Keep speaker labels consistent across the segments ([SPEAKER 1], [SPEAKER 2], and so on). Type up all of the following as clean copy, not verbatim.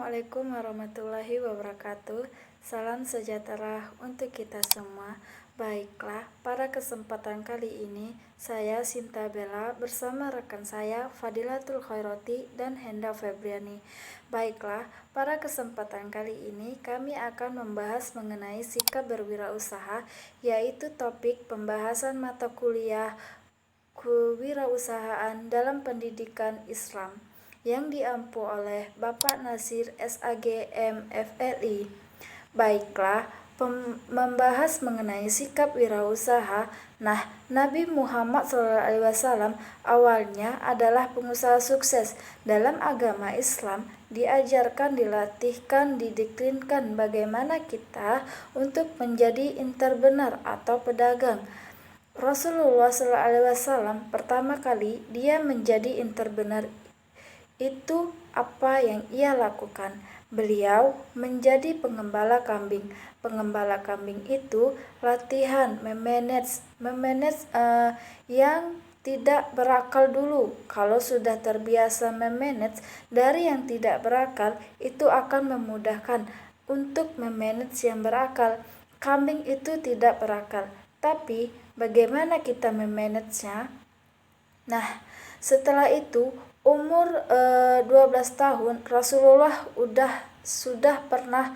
[SPEAKER 1] Assalamualaikum warahmatullahi wabarakatuh. Salam sejahtera untuk kita semua. Baiklah, pada kesempatan kali ini saya Sinta Bella bersama rekan saya Fadilatul Khairoti dan Henda Febriani. Baiklah, pada kesempatan kali ini kami akan membahas mengenai sikap berwirausaha, yaitu topik pembahasan mata kuliah kewirausahaan dalam pendidikan Islam yang diampu oleh Bapak Nasir SAG MFLI. Baiklah, membahas mengenai sikap wirausaha. Nah, Nabi Muhammad SAW awalnya adalah pengusaha sukses. Dalam agama Islam, diajarkan, dilatihkan, didoktrinkan bagaimana kita untuk menjadi entrepreneur atau pedagang. Rasulullah SAW pertama kali dia menjadi entrepreneur. Itu apa yang ia lakukan. Beliau menjadi pengembala kambing. Pengembala kambing itu latihan memanage yang tidak berakal dulu. Kalau sudah terbiasa memanage dari yang tidak berakal, itu akan memudahkan untuk memanage yang berakal. Kambing itu tidak berakal, tapi bagaimana kita memanage-nya? Nah, setelah itu umur 12 tahun Rasulullah sudah pernah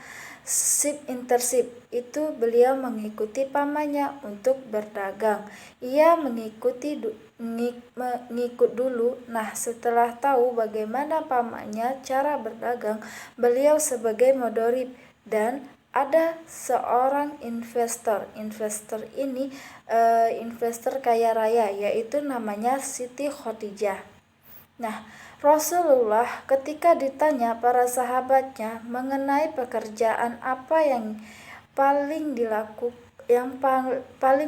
[SPEAKER 1] internship. Itu beliau mengikuti pamannya untuk berdagang. Ia mengikut dulu. Nah, setelah tahu bagaimana pamannya cara berdagang, beliau sebagai modorib dan ada seorang investor. Investor ini investor kaya raya, yaitu namanya Siti Khadijah. Nah, Rasulullah ketika ditanya para sahabatnya mengenai pekerjaan apa yang paling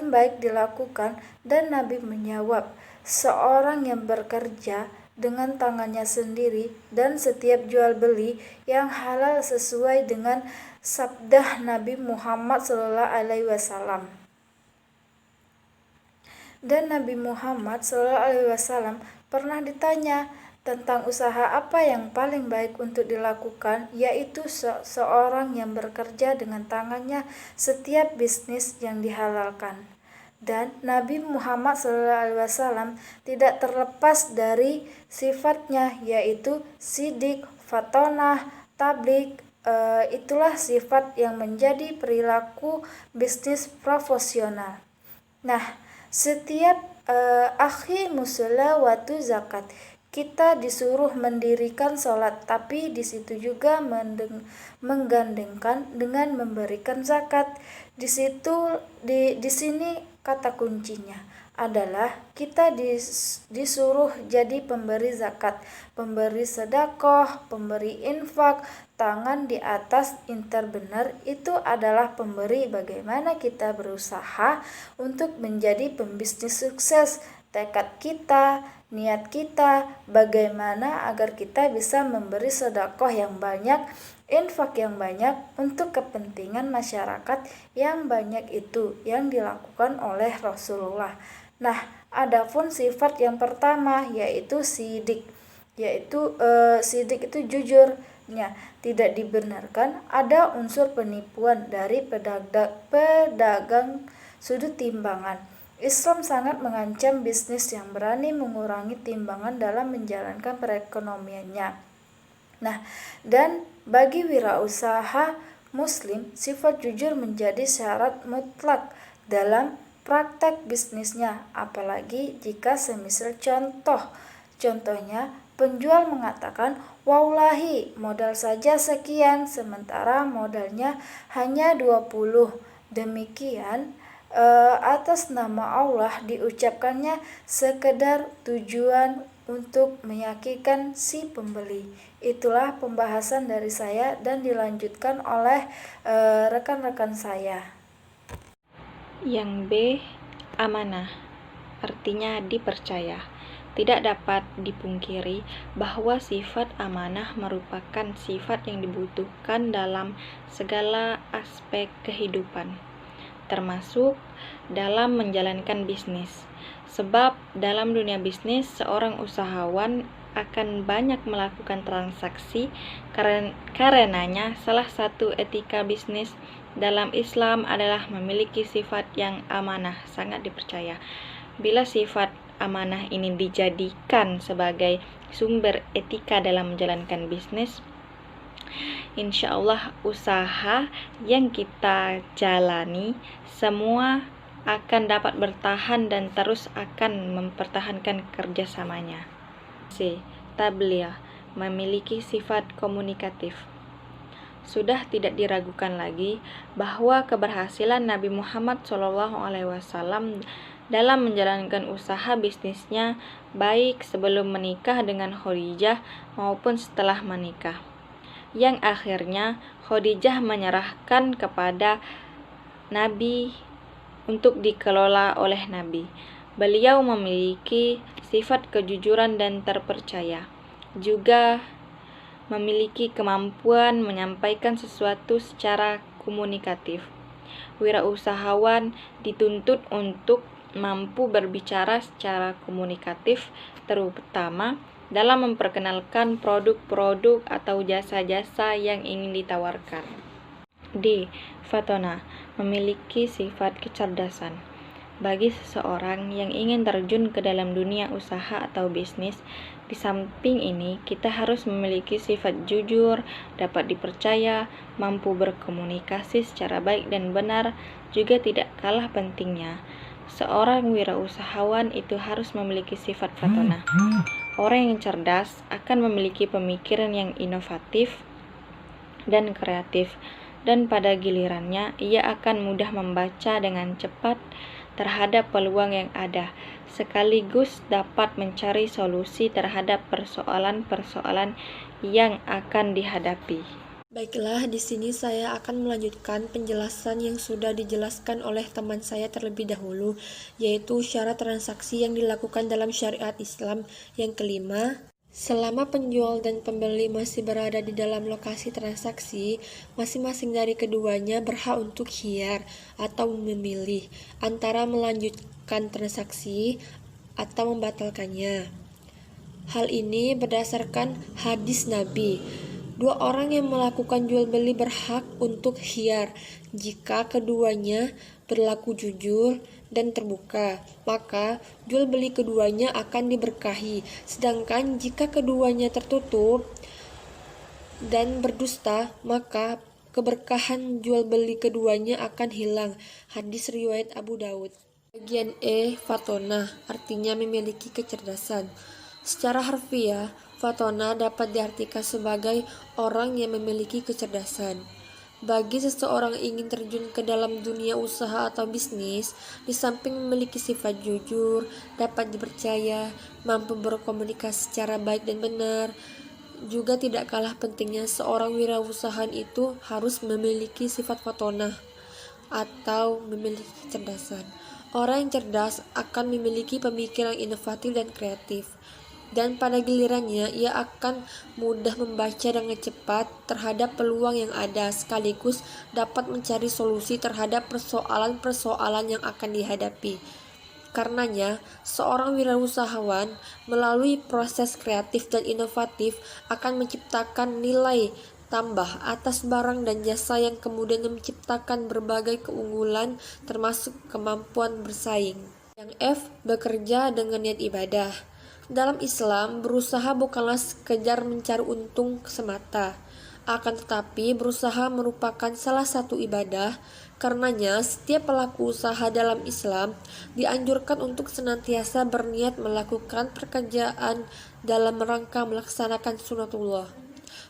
[SPEAKER 1] baik dilakukan, dan Nabi menjawab, seorang yang bekerja dengan tangannya sendiri dan setiap jual beli yang halal sesuai dengan sabda Nabi Muhammad SAW. Dan Nabi Muhammad SAW pernah ditanya tentang usaha apa yang paling baik untuk dilakukan, yaitu seorang yang bekerja dengan tangannya setiap bisnis yang dihalalkan. Dan Nabi Muhammad SAW tidak terlepas dari sifatnya, yaitu sidik, fatonah, tablik. Itulah sifat yang menjadi perilaku bisnis profesional. Nah, setiap akhi musalla watu zakat, kita disuruh mendirikan sholat, tapi di situ juga menggandengkan dengan memberikan zakat. Di sini kata kuncinya adalah kita disuruh jadi pemberi zakat, pemberi sedekah, pemberi infak. Tangan di atas entrepreneur itu adalah pemberi. Bagaimana kita berusaha untuk menjadi pembisnis sukses, tekad kita, niat kita, bagaimana agar kita bisa memberi sedekah yang banyak, infak yang banyak untuk kepentingan masyarakat yang banyak. Itu yang dilakukan oleh Rasulullah. Nah, adapun sifat yang pertama yaitu sidik, sidik itu jujurnya. Tidak dibenarkan ada unsur penipuan dari pedagang sudut timbangan. Islam sangat mengancam bisnis yang berani mengurangi timbangan dalam menjalankan perekonomiannya. Nah, dan bagi wirausaha Muslim, sifat jujur menjadi syarat mutlak dalam praktek bisnisnya, apalagi jika semisal contohnya penjual mengatakan, wallahi modal saja sekian, sementara modalnya hanya 20. Demikian atas nama Allah diucapkannya sekedar tujuan untuk meyakinkan si pembeli. Itulah pembahasan dari saya dan dilanjutkan oleh rekan-rekan saya.
[SPEAKER 2] Yang B, amanah, artinya dipercaya. Tidak dapat dipungkiri bahwa sifat amanah merupakan sifat yang dibutuhkan dalam segala aspek kehidupan, termasuk dalam menjalankan bisnis. Sebab dalam dunia bisnis, seorang usahawan akan banyak melakukan transaksi. Karenanya salah satu etika bisnis dalam Islam adalah memiliki sifat yang amanah, sangat dipercaya. Bila sifat amanah ini dijadikan sebagai sumber etika dalam menjalankan bisnis, insya Allah usaha yang kita jalani semua akan dapat bertahan dan terus akan mempertahankan kerjasamanya. C. Tabliyah, memiliki sifat komunikatif. Sudah tidak diragukan lagi bahwa keberhasilan Nabi Muhammad SAW dalam menjalankan usaha bisnisnya baik sebelum menikah dengan Khadijah maupun setelah menikah, yang akhirnya Khadijah menyerahkan kepada Nabi untuk dikelola oleh Nabi. Beliau memiliki sifat kejujuran dan terpercaya, juga memiliki kemampuan menyampaikan sesuatu secara komunikatif. Wirausahawan dituntut untuk mampu berbicara secara komunikatif, terutama dalam memperkenalkan produk-produk atau jasa-jasa yang ingin ditawarkan. D. Fatonah, memiliki sifat kecerdasan. Bagi seseorang yang ingin terjun ke dalam dunia usaha atau bisnis, di samping ini kita harus memiliki sifat jujur, dapat dipercaya, mampu berkomunikasi secara baik dan benar. Juga tidak kalah pentingnya, seorang wirausahawan itu harus memiliki sifat fatonah. Orang yang cerdas akan memiliki pemikiran yang inovatif dan kreatif, dan pada gilirannya ia akan mudah membaca dengan cepat terhadap peluang yang ada, sekaligus dapat mencari solusi terhadap persoalan-persoalan yang akan dihadapi.
[SPEAKER 3] Baiklah, di sini saya akan melanjutkan penjelasan yang sudah dijelaskan oleh teman saya terlebih dahulu, yaitu syarat transaksi yang dilakukan dalam syariat Islam. Yang kelima, selama penjual dan pembeli masih berada di dalam lokasi transaksi, masing-masing dari keduanya berhak untuk khiyar atau memilih antara melanjutkan transaksi atau membatalkannya. Hal ini berdasarkan hadis Nabi. Dua orang yang melakukan jual beli berhak untuk khiyar. Jika keduanya berlaku jujur dan terbuka, maka jual beli keduanya akan diberkahi. Sedangkan jika keduanya tertutup dan berdusta, maka keberkahan jual beli keduanya akan hilang. Hadis riwayat Abu Daud. Bagian E, fatonah, artinya memiliki kecerdasan. Secara harfiah, fatonah dapat diartikan sebagai orang yang memiliki kecerdasan. Bagi seseorang yang ingin terjun ke dalam dunia usaha atau bisnis, di samping memiliki sifat jujur, dapat dipercaya, mampu berkomunikasi secara baik dan benar, juga tidak kalah pentingnya seorang wirausahawan itu harus memiliki sifat fatonah atau memiliki kecerdasan. Orang yang cerdas akan memiliki pemikiran inovatif dan kreatif, dan pada gilirannya ia akan mudah membaca dengan cepat terhadap peluang yang ada, sekaligus dapat mencari solusi terhadap persoalan-persoalan yang akan dihadapi. Karenanya, seorang wirausahawan melalui proses kreatif dan inovatif akan menciptakan nilai tambah atas barang dan jasa yang kemudian menciptakan berbagai keunggulan termasuk kemampuan bersaing. Yang F, bekerja dengan niat ibadah. Dalam Islam, berusaha bukanlah sekedar mencari untung semata, akan tetapi berusaha merupakan salah satu ibadah. Karenanya, setiap pelaku usaha dalam Islam dianjurkan untuk senantiasa berniat melakukan pekerjaan dalam rangka melaksanakan sunatullah.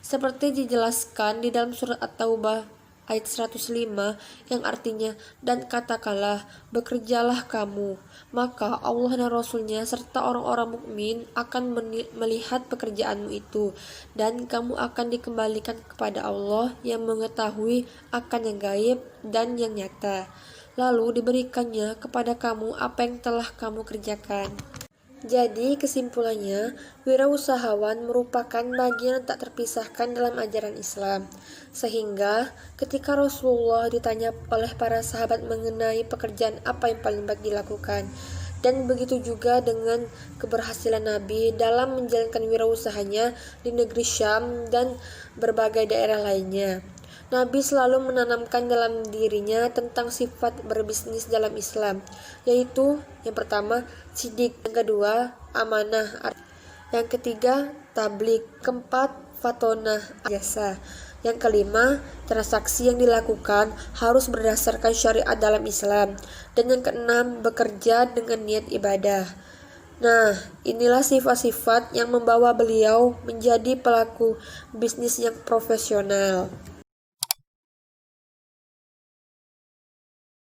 [SPEAKER 3] Seperti dijelaskan di dalam surat At-Taubah ayat 105 yang artinya, dan katakanlah, bekerjalah kamu, maka Allah dan Rasulnya serta orang-orang mukmin akan melihat pekerjaanmu itu, dan kamu akan dikembalikan kepada Allah yang mengetahui akan yang gaib dan yang nyata, lalu diberikannya kepada kamu apa yang telah kamu kerjakan. Jadi kesimpulannya, wirausahawan merupakan bagian tak terpisahkan dalam ajaran Islam. Sehingga ketika Rasulullah ditanya oleh para sahabat mengenai pekerjaan apa yang paling baik dilakukan, Dan begitu juga dengan keberhasilan Nabi dalam menjalankan wirausahanya di negeri Syam dan berbagai daerah lainnya. Nabi selalu menanamkan dalam dirinya tentang sifat berbisnis dalam Islam, yaitu yang pertama, sidik, yang kedua, amanah, yang ketiga, tablik, keempat, fatonah, jasa. Yang kelima, transaksi yang dilakukan harus berdasarkan syariat dalam Islam. Dan yang keenam, bekerja dengan niat ibadah. Nah, inilah sifat-sifat yang membawa beliau menjadi pelaku bisnis yang profesional.